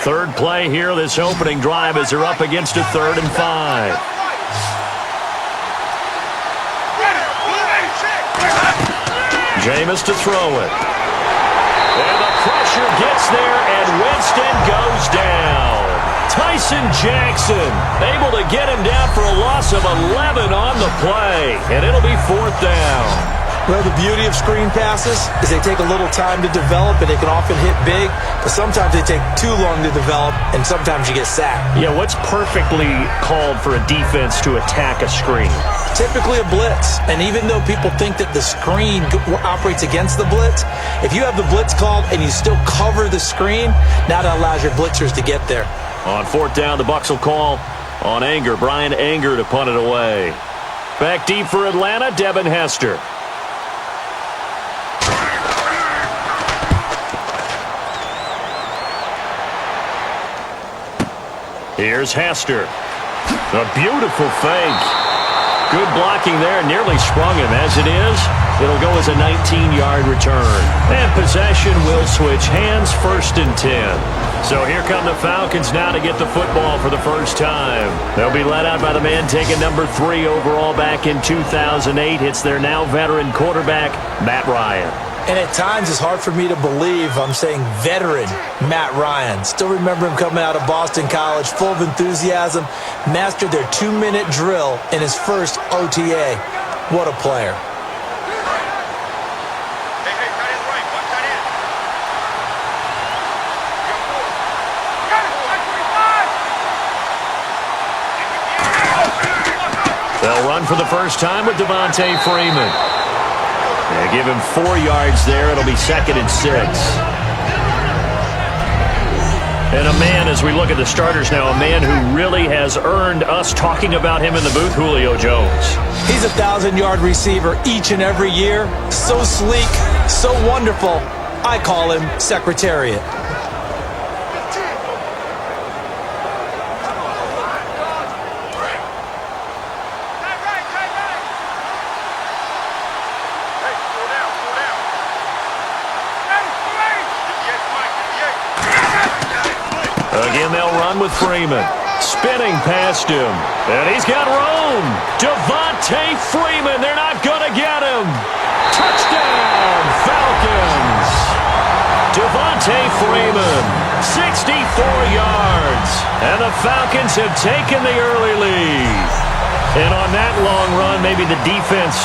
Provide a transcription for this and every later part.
Third play here, this opening drive, as they're up against a 3rd and 5. Jameis to throw it. And the pressure gets there, and Winston goes down. Tyson Jackson able to get him down for a loss of 11 on the play, and it'll be 4th down. Well, the beauty of screen passes is they take a little time to develop, and they can often hit big, but sometimes they take too long to develop, and sometimes you get sacked. Yeah, what's perfectly called for a defense to attack a screen? Typically a blitz, and even though people think that the screen operates against the blitz, if you have the blitz called and you still cover the screen, now that allows your blitzers to get there. On 4th down, the Bucs will call on Anger. Brian Anger to punt it away. Back deep for Atlanta, Devin Hester. Here's Hester. A beautiful fake. Good blocking there. Nearly sprung him. As it is, it'll go as a 19-yard return. And possession will switch hands, 1st and 10. So here come the Falcons now to get the football for the first time. They'll be led out by the man taking number 3 overall back in 2008. It's their now veteran quarterback, Matt Ryan. And at times, it's hard for me to believe I'm saying veteran Matt Ryan. Still remember him coming out of Boston College, full of enthusiasm, mastered their 2-minute drill in his first OTA. What a player. They'll run for the first time with Devontae Freeman. They give him 4 yards there. It'll be 2nd and 6. And a man, as we look at the starters now, a man who really has earned us talking about him in the booth, Julio Jones. He's a 1,000-yard receiver each and every year. So sleek, so wonderful. I call him Secretariat. Again, they'll run with Freeman. Spinning past him. And he's got room. Devontae Freeman. They're not going to get him. Touchdown, Falcons. Devontae Freeman, 64 yards. And the Falcons have taken the early lead. And on that long run, maybe the defense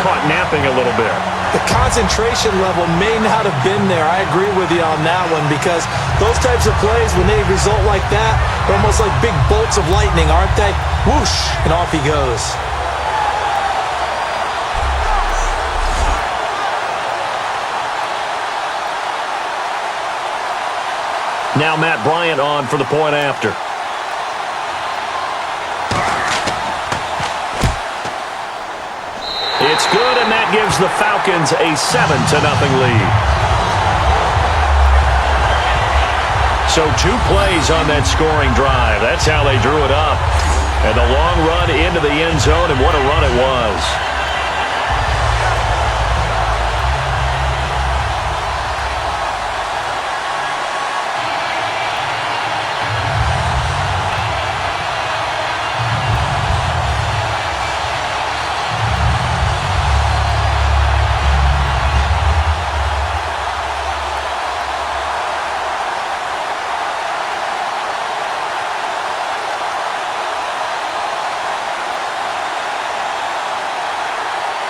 caught napping a little bit. The concentration level may not have been there. I agree with you on that one, because those types of plays, when they result like that, they're almost like big bolts of lightning, aren't they? Whoosh, and off he goes. Now Matt Bryant on for the point after. It's good, and that gives the Falcons a 7-0 lead. So 2 plays on that scoring drive. That's how they drew it up. And the long run into the end zone, and what a run it was.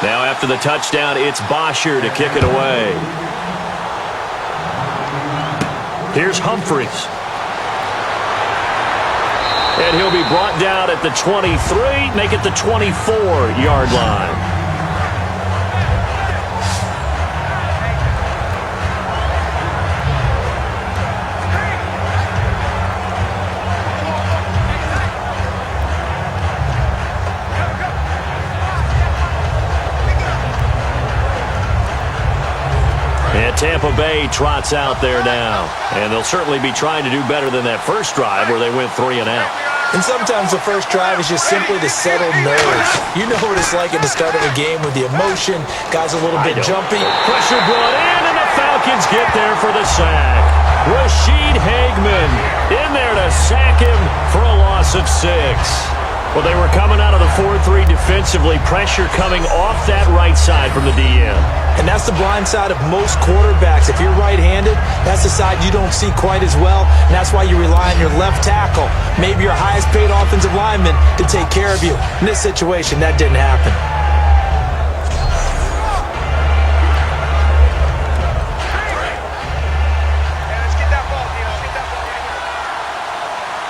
Now after the touchdown, it's Bosher to kick it away. Here's Humphries. And he'll be brought down at the 23, make it the 24-yard line. Tampa Bay trots out there now. And they'll certainly be trying to do better than that first drive where they went 3 and out. And sometimes the first drive is just simply to settle nerves. You know what it's like at the start of a game with the emotion. Guys a little bit jumpy. Pressure brought in, and the Falcons get there for the sack. Rashid Hageman in there to sack him for a loss of 6. Well, they were coming out of the 4-3 defensively. Pressure coming off that right side from the DN. And that's the blind side of most quarterbacks. If you're right-handed, that's the side you don't see quite as well. And that's why you rely on your left tackle, maybe your highest-paid offensive lineman, to take care of you. In this situation, that didn't happen.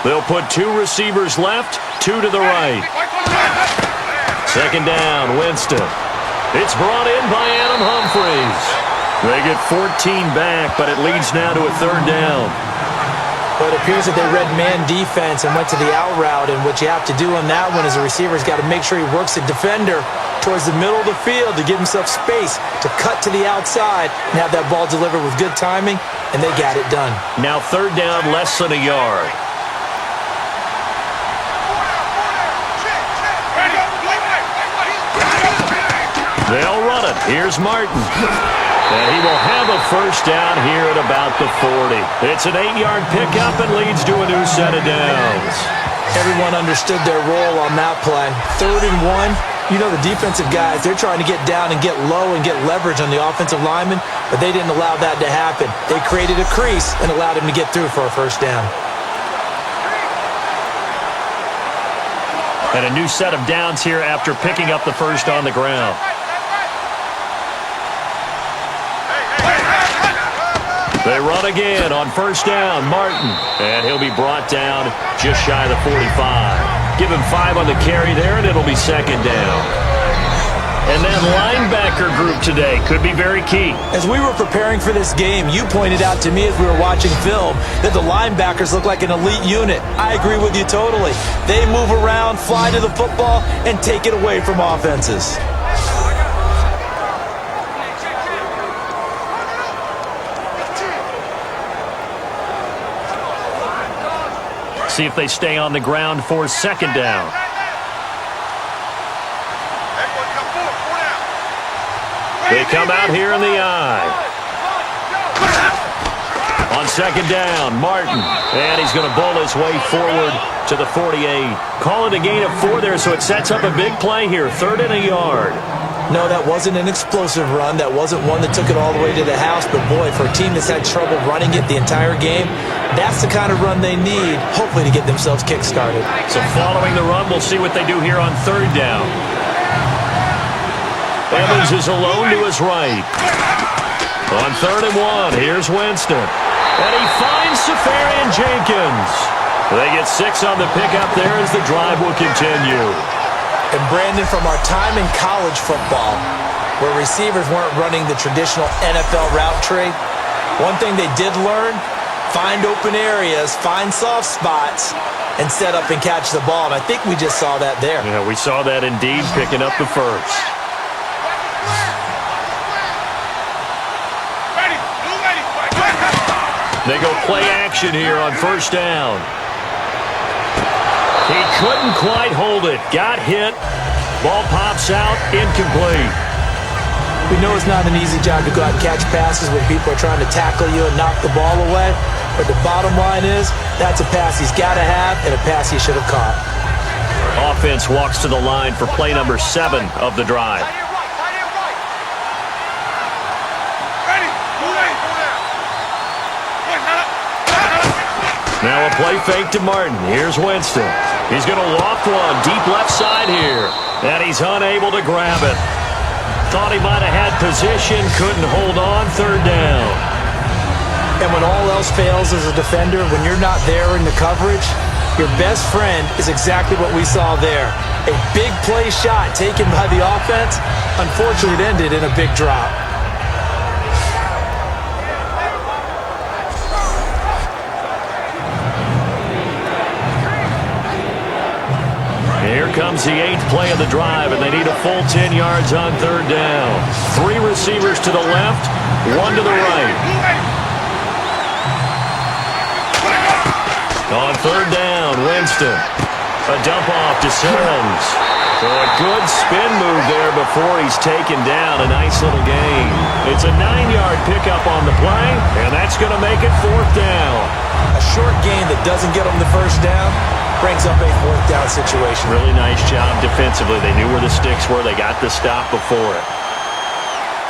They'll put 2 receivers left, 2 to the right. Second down, Winston. It's brought in by Adam Humphries. They get 14 back, but it leads now to a 3rd down. But it appears that they read man defense and went to the out route, and what you have to do on that one is a receiver's got to make sure he works the defender towards the middle of the field to give himself space to cut to the outside and have that ball delivered with good timing, and they got it done. Now 3rd down, less than a yard. They'll run it. Here's Martin. And he will have a 1st down here at about the 40. It's an 8-yard pickup and leads to a new set of downs. Everyone understood their role on that play. 3rd and 1. You know the defensive guys, they're trying to get down and get low and get leverage on the offensive lineman, but they didn't allow that to happen. They created a crease and allowed him to get through for a 1st down. And a new set of downs here after picking up the 1st on the ground. They run again on 1st down, Martin. And he'll be brought down just shy of the 45. Give him 5 on the carry there, and it'll be 2nd down. And that linebacker group today could be very key. As we were preparing for this game, you pointed out to me as we were watching film that the linebackers look like an elite unit. I agree with you totally. They move around, fly to the football, and take it away from offenses. See if they stay on the ground for 2nd down. They come out here in the eye. On 2nd down, Martin. And he's going to bowl his way forward to the 48. Call it a gain of 4 there, so it sets up a big play here. 3rd and a yard. No, that wasn't an explosive run. That wasn't one that took it all the way to the house. But, boy, for a team that's had trouble running it the entire game, that's the kind of run they need, hopefully, to get themselves kick-started. So following the run, we'll see what they do here on 3rd down. Evans is alone to his right. On 3rd and 1, here's Winston. And he finds Safarian Jenkins. They get 6 on the pickup there as the drive will continue. And, Brandon, from our time in college football, where receivers weren't running the traditional NFL route tree, one thing they did learn, find open areas, find soft spots, and set up and catch the ball. And I think we just saw that there. Yeah, we saw that indeed, picking up the 1st. They go play action here on 1st down. He couldn't quite hold it. Got hit. Ball pops out. Incomplete. We know it's not an easy job to go out and catch passes when people are trying to tackle you and knock the ball away. But the bottom line is, that's a pass he's got to have and a pass he should have caught. Offense walks to the line for play number 7 of the drive. Now a play fake to Martin. Here's Winston. He's going to loft one deep left side here. And he's unable to grab it. Thought he might have had position. Couldn't hold on. 3rd down. And when all else fails as a defender, when you're not there in the coverage, your best friend is exactly what we saw there. A big play shot taken by the offense. Unfortunately, it ended in a big drop. Here comes the 8th play of the drive, and they need a full 10 yards on 3rd down. 3 receivers to the left, 1 to the right. On 3rd down, Winston. A dump off to Sims. So a good spin move there before he's taken down. A nice little gain. It's a 9-yard pickup on the play, and that's going to make it 4th down. A short gain that doesn't get them the first down brings up a fourth down situation. Really nice job defensively. They knew where the sticks were. They got the stop before it.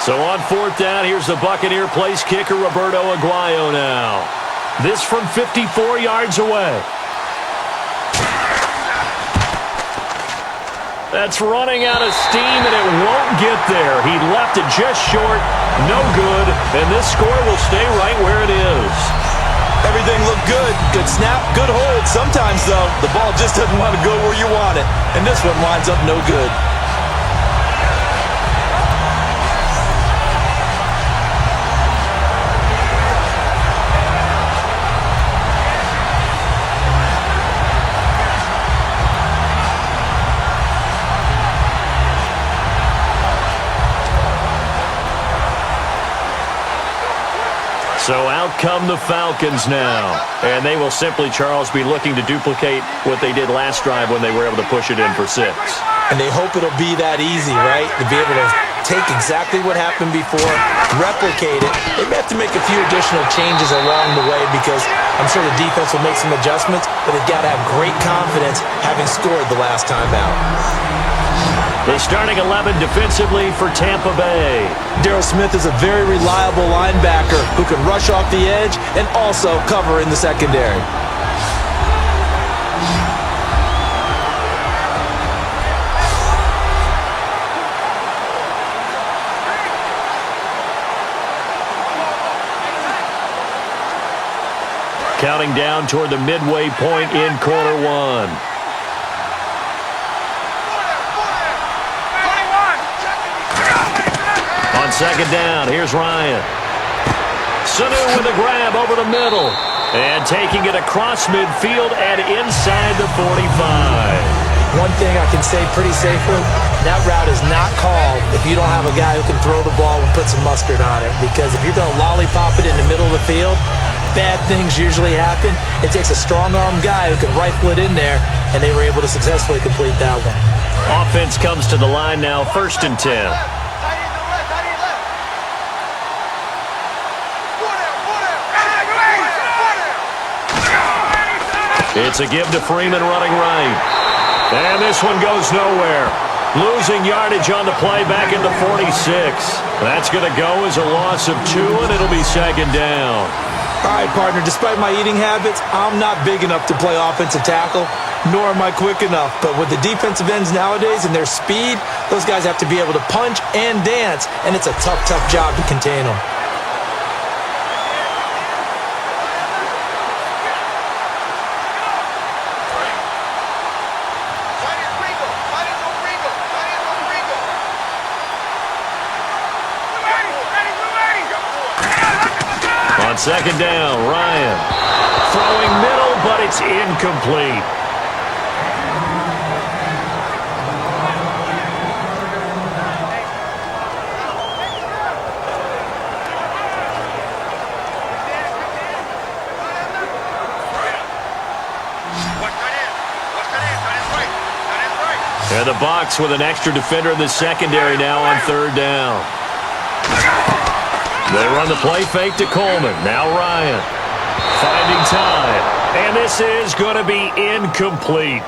So on fourth down, here's the Buccaneer place kicker, Roberto Aguayo now. This from 54 yards away. That's running out of steam, and it won't get there. He left it just short. No good. And this score will stay right where it is. Everything looked good. Good snap, good hold. Sometimes, though, the ball just doesn't want to go where you want it. And this one winds up no good. So out come the Falcons now. And they will simply, Charles, be looking to duplicate what they did last drive when they were able to push it in for 6. And they hope it'll be that easy, right? To be able to take exactly what happened before, replicate it. They may have to make a few additional changes along the way because I'm sure the defense will make some adjustments, but they've got to have great confidence having scored the last time out. The starting 11 defensively for Tampa Bay. Darryl Smith is a very reliable linebacker who can rush off the edge and also cover in the secondary. Counting down toward the midway point in quarter one. On second down, here's Ryan. Sanu with a grab over the middle. And taking it across midfield and inside the 45. One thing I can say pretty safely, that route is not called if you don't have a guy who can throw the ball and put some mustard on it. Because if you're going to lollipop it in the middle of the field, bad things usually happen. It takes a strong-armed guy who can rifle it in there, and they were able to successfully complete that one. Offense comes to the line now, 1st and 10. It's a give to Freeman running right. And this one goes nowhere. Losing yardage on the play back into 46. That's going to go as a loss of 2, and it'll be second down. All right, partner, despite my eating habits, I'm not big enough to play offensive tackle, nor am I quick enough. But with the defensive ends nowadays and their speed, those guys have to be able to punch and dance, and it's a tough, tough job to contain them. Second down, Ryan. Throwing middle, but it's incomplete. And the box with an extra defender in the secondary now on 3rd down. They run the play fake to Coleman. Now Ryan finding time. And this is going to be incomplete.